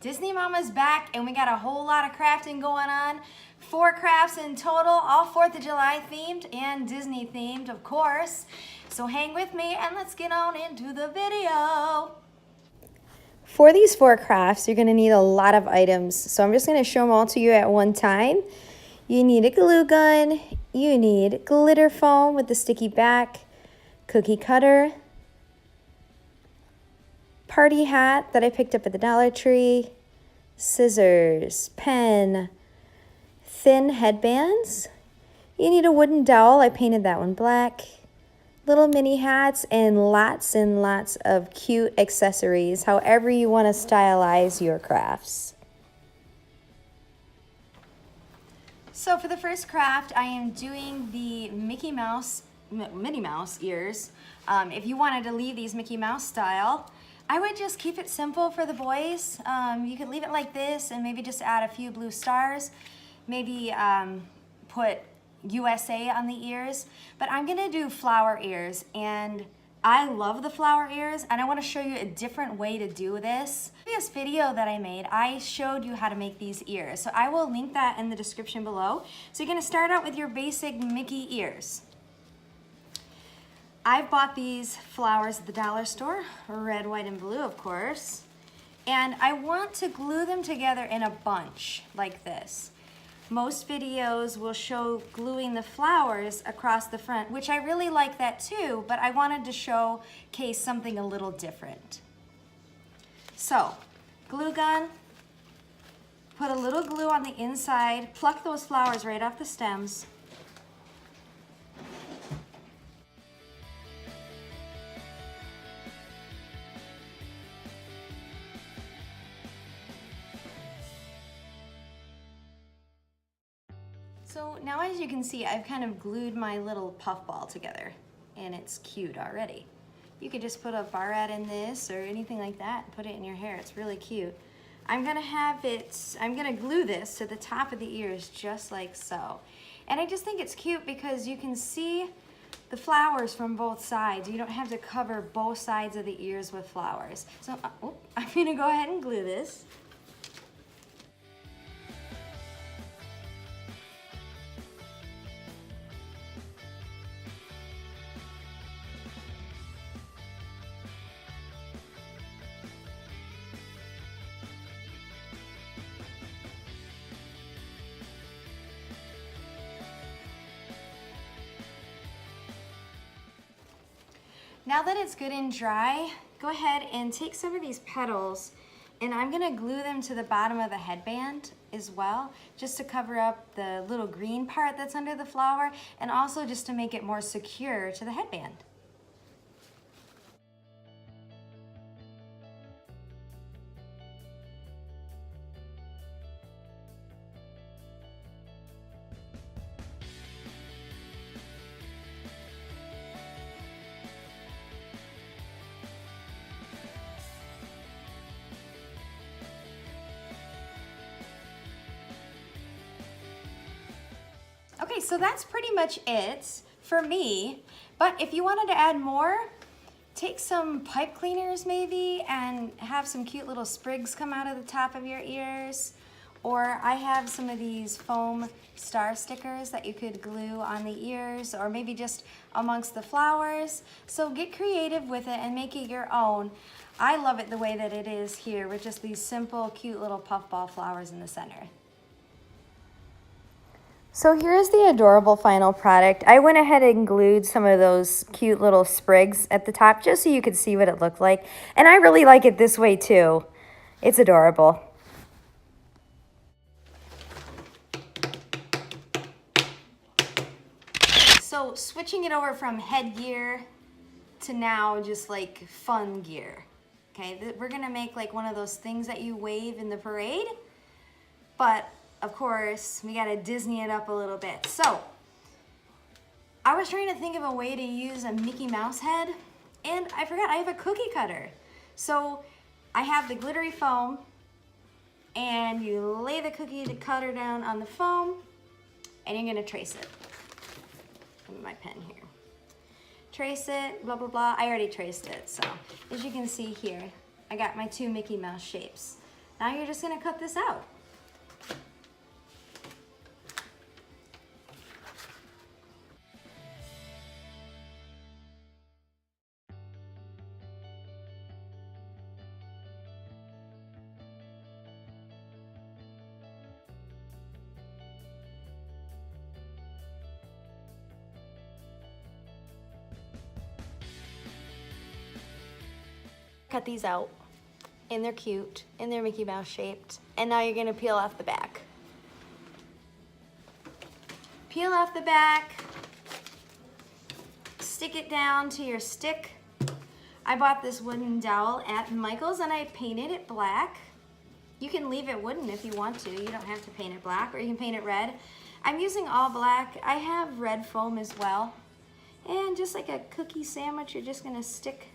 Disney Mama's back and we got a whole lot of crafting going on. 4 crafts in total, all 4th of July themed and Disney themed, of course. So hang with me and let's get on into the video. For these 4 crafts, you're gonna need a lot of items. So I'm just gonna show them all to you at one time. You need a glue gun, you need glitter foam with the sticky back, cookie cutter, party hat that I picked up at the Dollar Tree, scissors, pen, thin headbands. You need a wooden dowel. I painted that one black. Little mini hats and lots of cute accessories, however you want to stylize your crafts. So for the first craft, I am doing the Minnie Mouse ears. If you wanted to leave these Mickey Mouse style, I would just keep it simple for the boys. You could leave it like this and maybe just add a few blue stars. Maybe put USA on the ears. But I'm gonna do flower ears, and I love the flower ears, and I wanna show you a different way to do this. In the previous video that I made, I showed you how to make these ears. So I will link that in the description below. So you're gonna start out with your basic Mickey ears. I've bought these flowers at the dollar store, red, white, and blue, of course. And I want to glue them together in a bunch like this. Most videos will show gluing the flowers across the front, which I really like that too, but I wanted to showcase something a little different. So, glue gun, put a little glue on the inside, pluck those flowers right off the stems. So now, as you can see, I've kind of glued my little puff ball together, and it's cute already. You could just put a barrette in this or anything like that and put it in your hair. It's really cute. I'm gonna glue this to the top of the ears just like so. And I just think it's cute because you can see the flowers from both sides. You don't have to cover both sides of the ears with flowers. So I'm gonna go ahead and glue this. Now that it's good and dry, go ahead and take some of these petals, and I'm gonna glue them to the bottom of the headband as well, just to cover up the little green part that's under the flower, and also just to make it more secure to the headband. Okay, so that's pretty much it for me, but if you wanted to add more, take some pipe cleaners maybe and have some cute little sprigs come out of the top of your ears. Or I have some of these foam star stickers that you could glue on the ears, or maybe just amongst the flowers. So get creative with it and make it your own. I love it the way that it is here with just these simple, cute little puffball flowers in the center. So here's the adorable final product. I went ahead and glued some of those cute little sprigs at the top just so you could see what it looked like. And I really like it this way too. It's adorable. So switching it over from headgear to now just like fun gear. Okay, we're gonna make like one of those things that you wave in the parade, but of course, we gotta Disney it up a little bit. So, I was trying to think of a way to use a Mickey Mouse head, and I forgot I have a cookie cutter. So, I have the glittery foam, and you lay the cookie cutter down on the foam, and you're gonna trace it. Put my pen here. Trace it, blah, blah, blah. I already traced it, so as you can see here, I got my 2 Mickey Mouse shapes. Now you're just gonna cut this out. Cut these out, and they're cute, and they're Mickey Mouse shaped. And now you're gonna peel off the back. Peel off the back, stick it down to your stick. I bought this wooden dowel at Michael's and I painted it black. You can leave it wooden if you want to. You don't have to paint it black, or you can paint it red. I'm using all black. I have red foam as well. And just like a cookie sandwich, you're just gonna stick,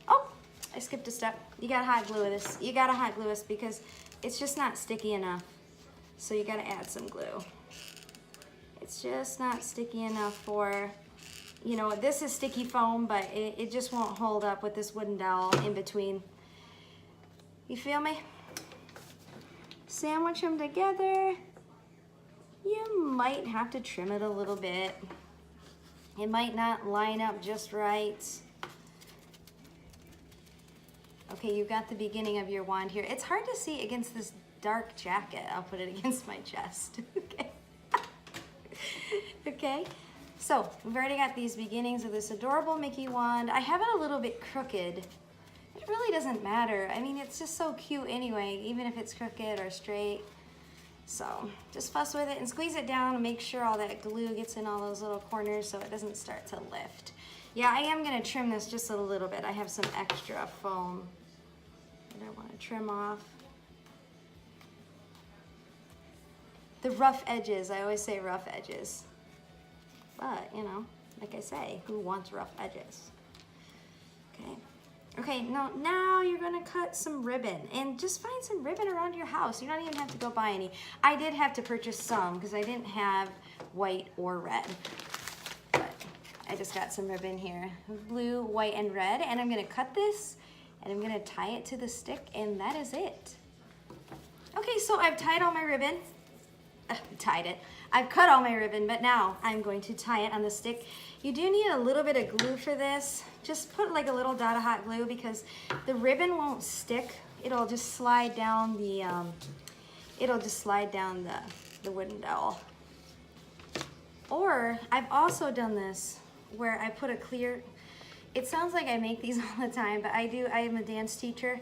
oh, I skipped a step. You gotta hot glue this. You gotta hot glue this because it's just not sticky enough. So you gotta add some glue. It's just not sticky enough for, you know, this is sticky foam, but it just won't hold up with this wooden dowel in between. You feel me? Sandwich them together. You might have to trim it a little bit. It might not line up just right. Okay, you got the beginning of your wand here. It's hard to see against this dark jacket. I'll put it against my chest. Okay. Okay, so we've already got these beginnings of this adorable Mickey wand. I have it a little bit crooked. It really doesn't matter. I mean, it's just so cute anyway, even if it's crooked or straight. So just fuss with it and squeeze it down and make sure all that glue gets in all those little corners so it doesn't start to lift. Yeah, I am gonna trim this just a little bit. I have some extra foam that I wanna trim off. The rough edges, I always say rough edges. But, you know, like I say, who wants rough edges? Okay. Okay, now you're gonna cut some ribbon, and just find some ribbon around your house. You don't even have to go buy any. I did have to purchase some because I didn't have white or red. But I just got some ribbon here, blue, white, and red, and I'm gonna cut this, and I'm gonna tie it to the stick, and that is it. Okay, so I've tied all my ribbon. Tied it. I've cut all my ribbon, but now I'm going to tie it on the stick. You do need a little bit of glue for this. Just put like a little dot of hot glue because the ribbon won't stick. It'll just slide down the the wooden dowel. Or I've also done this where I put a clear, it sounds like I make these all the time, but I am a dance teacher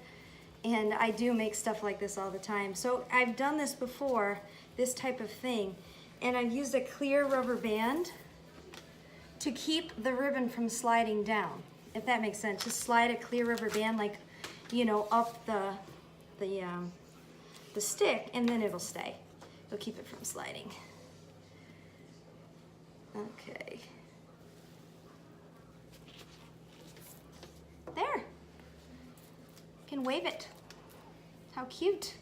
and I do make stuff like this all the time. So I've done this before, this type of thing, and I've used a clear rubber band to keep the ribbon from sliding down, if that makes sense. Just slide a clear rubber band, like, you know, up the stick, and then it'll stay. It'll keep it from sliding. Okay. There. You can wave it. How cute.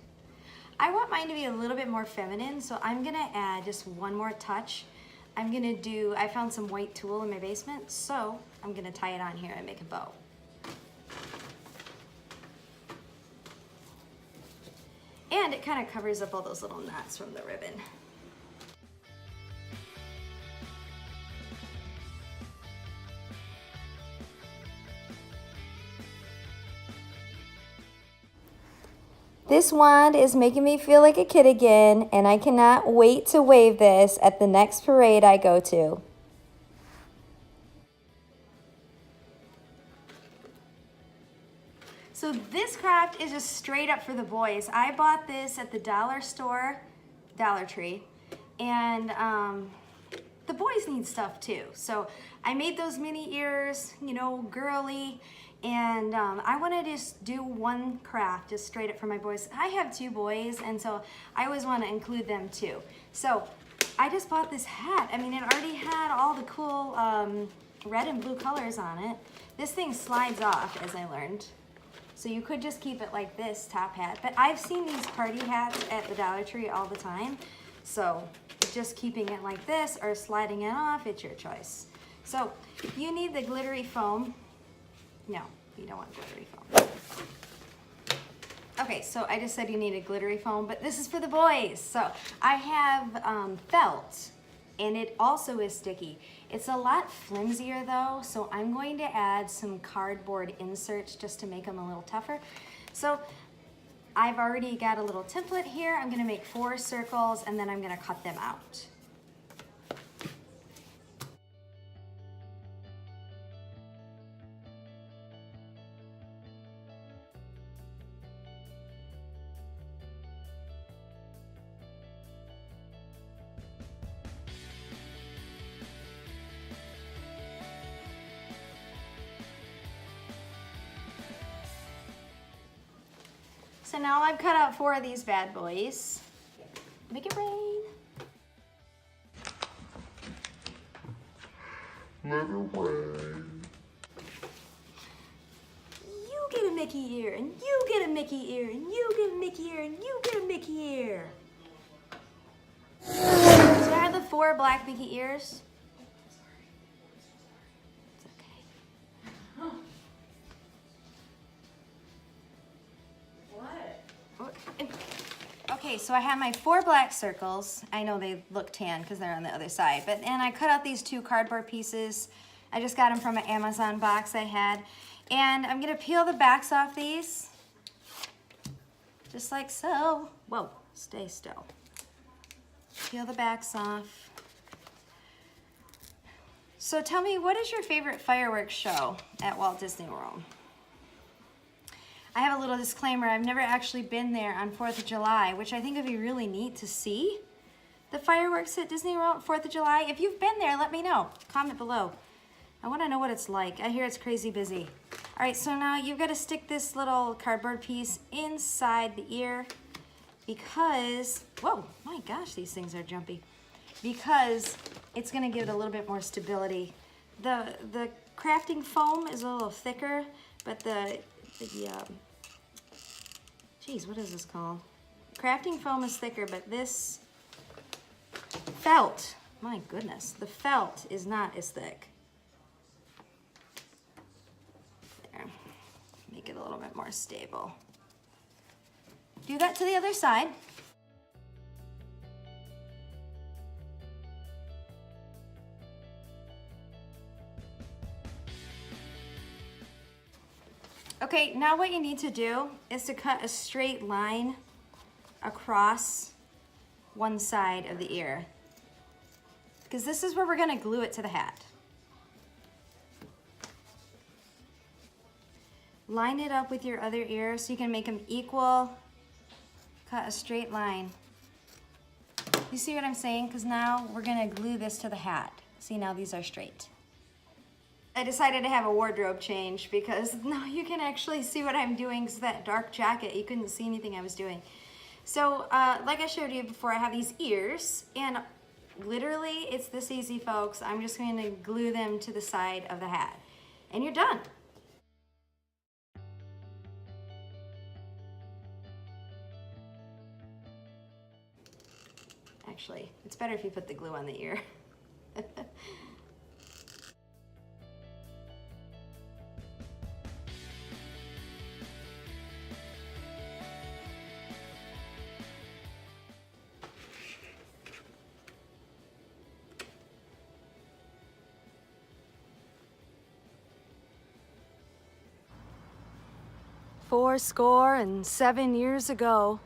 I want mine to be a little bit more feminine, so I'm gonna add just one more touch. I found some white tulle in my basement, so I'm gonna tie it on here and make a bow. And it kind of covers up all those little knots from the ribbon. This wand is making me feel like a kid again, and I cannot wait to wave this at the next parade I go to. So this craft is just straight up for the boys. I bought this at the dollar store, Dollar Tree, and the boys need stuff too. So I made those mini ears, you know, girly, and I want to just do one craft just straight up for my boys. I have 2 boys, and so I always want to include them too. So I just bought this hat. I mean, it already had all the cool red and blue colors on it. This thing slides off, as I learned. So you could just keep it like this, top hat. But I've seen these party hats at the Dollar Tree all the time. So just keeping it like this or sliding it off, it's your choice. So you need the glittery foam. No, you don't want glittery foam. Okay, so I just said you needed glittery foam, but this is for the boys. So I have felt, and it also is sticky. It's a lot flimsier though, so I'm going to add some cardboard inserts just to make them a little tougher. So I've already got a little template here. I'm gonna make 4 circles and then I'm gonna cut them out. So now I've cut out 4 of these bad boys. Make it rain. Let it rain. You get a Mickey ear, and you get a Mickey ear, and you get a Mickey ear, and you get a Mickey ear. So I have the 4 black Mickey ears. It's okay. What? Okay, so I have my 4 black circles. I know they look tan because they're on the other side, and I cut out these 2 cardboard pieces. I just got them from an Amazon box I had. And I'm gonna peel the backs off these, just like so. Whoa, stay still. Peel the backs off. So tell me, what is your favorite fireworks show at Walt Disney World? I have a little disclaimer, I've never actually been there on 4th of July, which I think would be really neat to see. The fireworks at Disney World, 4th of July. If you've been there, let me know. Comment below. I wanna know what it's like. I hear it's crazy busy. All right, so now you've gotta stick this little cardboard piece inside the ear because, whoa, my gosh, these things are jumpy. Because it's gonna give it a little bit more stability. The crafting foam is a little thicker, but geez, what is this called? Crafting foam is thicker, but this felt, my goodness, the felt is not as thick. There, make it a little bit more stable. Do that to the other side. Okay, now what you need to do is to cut a straight line across one side of the ear, because this is where we're gonna glue it to the hat. Line it up with your other ear so you can make them equal. Cut a straight line. You see what I'm saying? Because now we're gonna glue this to the hat. See, now these are straight. I decided to have a wardrobe change because now you can actually see what I'm doing, because that dark jacket, you couldn't see anything I was doing. So like I showed you before, I have these ears, and literally it's this easy, folks. I'm just going to glue them to the side of the hat, and you're done. Actually, it's better if you put the glue on the ear. "Fourscore and 7 years ago."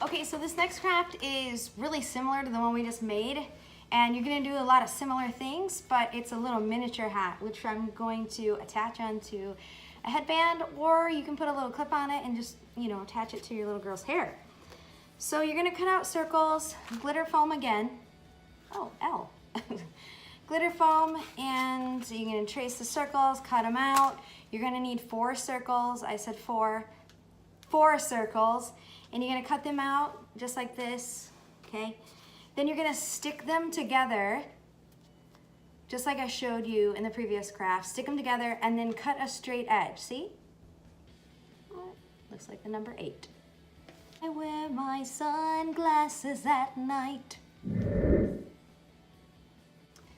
Okay, so this next craft is really similar to the one we just made, and you're gonna do a lot of similar things, but it's a little miniature hat, which I'm going to attach onto a headband, or you can put a little clip on it and just, you know, attach it to your little girl's hair. So you're gonna cut out circles, glitter foam again. Oh, L. Glitter foam, and you're gonna trace the circles, cut them out. You're gonna need 4 circles. I said 4 circles, and you're gonna cut them out just like this, okay? Then you're gonna stick them together, just like I showed you in the previous craft. Stick them together and then cut a straight edge, see? Looks like the number 8. I wear my sunglasses at night.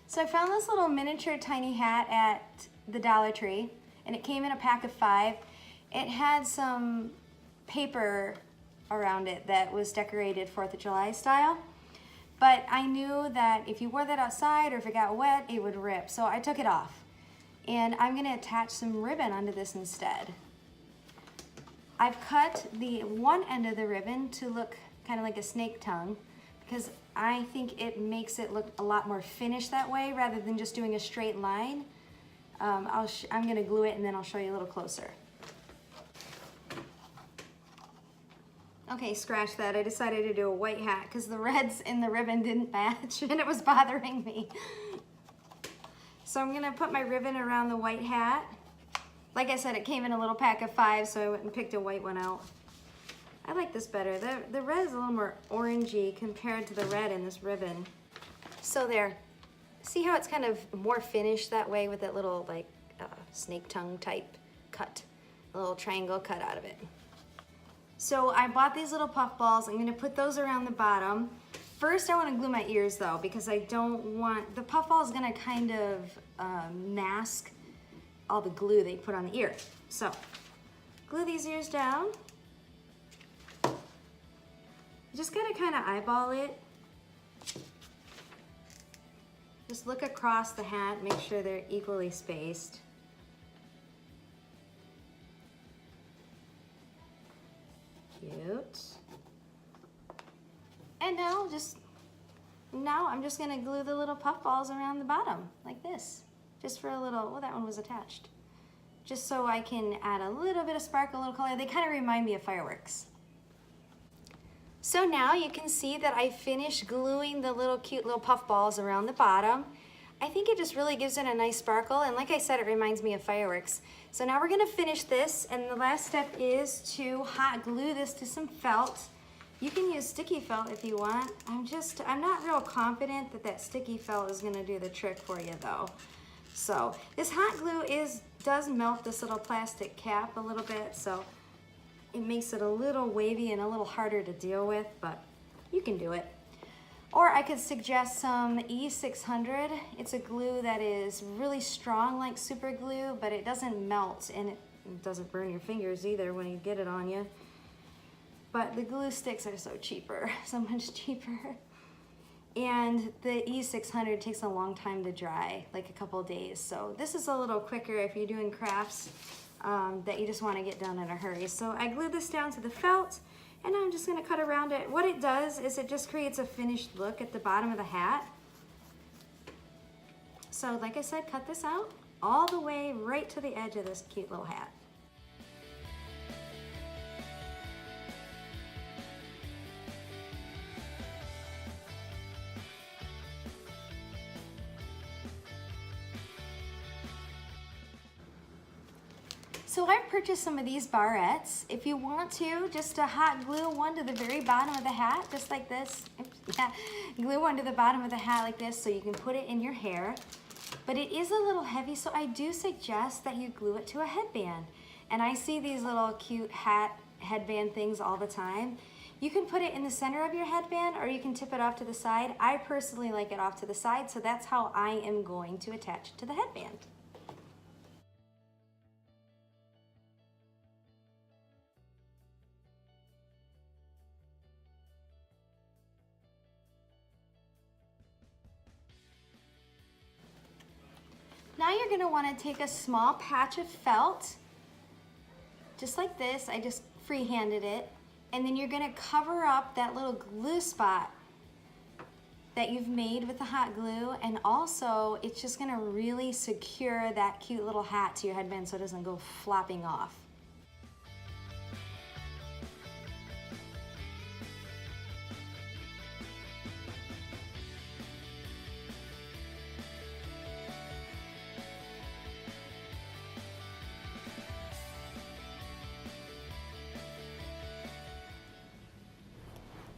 So I found this little miniature tiny hat at the Dollar Tree, and it came in a pack of 5. it had some paper around it that was decorated 4th of July style. But I knew that if you wore that outside or if it got wet, it would rip. So I took it off. And I'm gonna attach some ribbon onto this instead. I've cut the one end of the ribbon to look kind of like a snake tongue because I think it makes it look a lot more finished that way rather than just doing a straight line. I'm gonna glue it and then I'll show you a little closer. Okay, scratch that. I decided to do a white hat because the reds in the ribbon didn't match and it was bothering me. So I'm gonna put my ribbon around the white hat. Like I said, it came in a little pack of 5, so I went and picked a white one out. I like this better. The red is a little more orangey compared to the red in this ribbon. So there. See how it's kind of more finished that way with that little like snake tongue type cut, a little triangle cut out of it. So I bought these little puff balls. I'm gonna put those around the bottom. First I wanna glue my ears though because I don't want, the puff ball is gonna kind of mask all the glue they put on the ear. So glue these ears down. You just gotta kind of eyeball it. Just look across the hat, make sure they're equally spaced. Cute. And now I'm just gonna glue the little puff balls around the bottom like this. Just for a little, well, that one was attached. Just so I can add a little bit of sparkle, a little color. They kind of remind me of fireworks. So now you can see that I finished gluing the little cute little puff balls around the bottom. I think it just really gives it a nice sparkle, and like I said, it reminds me of fireworks. So now we're gonna finish this, and the last step is to hot glue this to some felt. You can use sticky felt if you want. I'm not real confident that sticky felt is gonna do the trick for you though. So this hot glue does melt this little plastic cap a little bit, so it makes it a little wavy and a little harder to deal with, but you can do it. Or I could suggest some E600. It's a glue that is really strong like super glue, but it doesn't melt and it doesn't burn your fingers either when you get it on you. But the glue sticks are so much cheaper. And the E600 takes a long time to dry, like a couple days. So this is a little quicker if you're doing crafts that you just want to get done in a hurry. So I glued this down to the felt, and I'm just going to cut around it. What it does is it just creates a finished look at the bottom of the hat. So like I said, cut this out all the way right to the edge of this cute little hat. So I've purchased some of these barrettes. If you want to, just to hot glue one to the very bottom of the hat, just like this. Yeah, glue one to the bottom of the hat like this so you can put it in your hair. But it is a little heavy, so I do suggest that you glue it to a headband. And I see these little cute headband things all the time. You can put it in the center of your headband or you can tip it off to the side. I personally like it off to the side, so that's how I am going to attach it to the headband. Now you're going to want to take a small patch of felt, just like this. I just free-handed it. And then you're going to cover up that little glue spot that you've made with the hot glue. And also, it's just going to really secure that cute little hat to your headband so it doesn't go flopping off.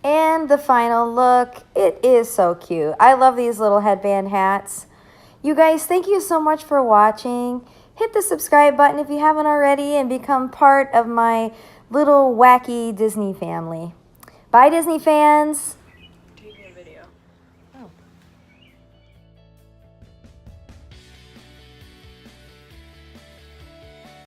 And the final look, it is so cute. I love these little headband hats. You guys, thank you so much for watching. Hit the subscribe button if you haven't already and become part of my little wacky Disney family. Bye, Disney fans.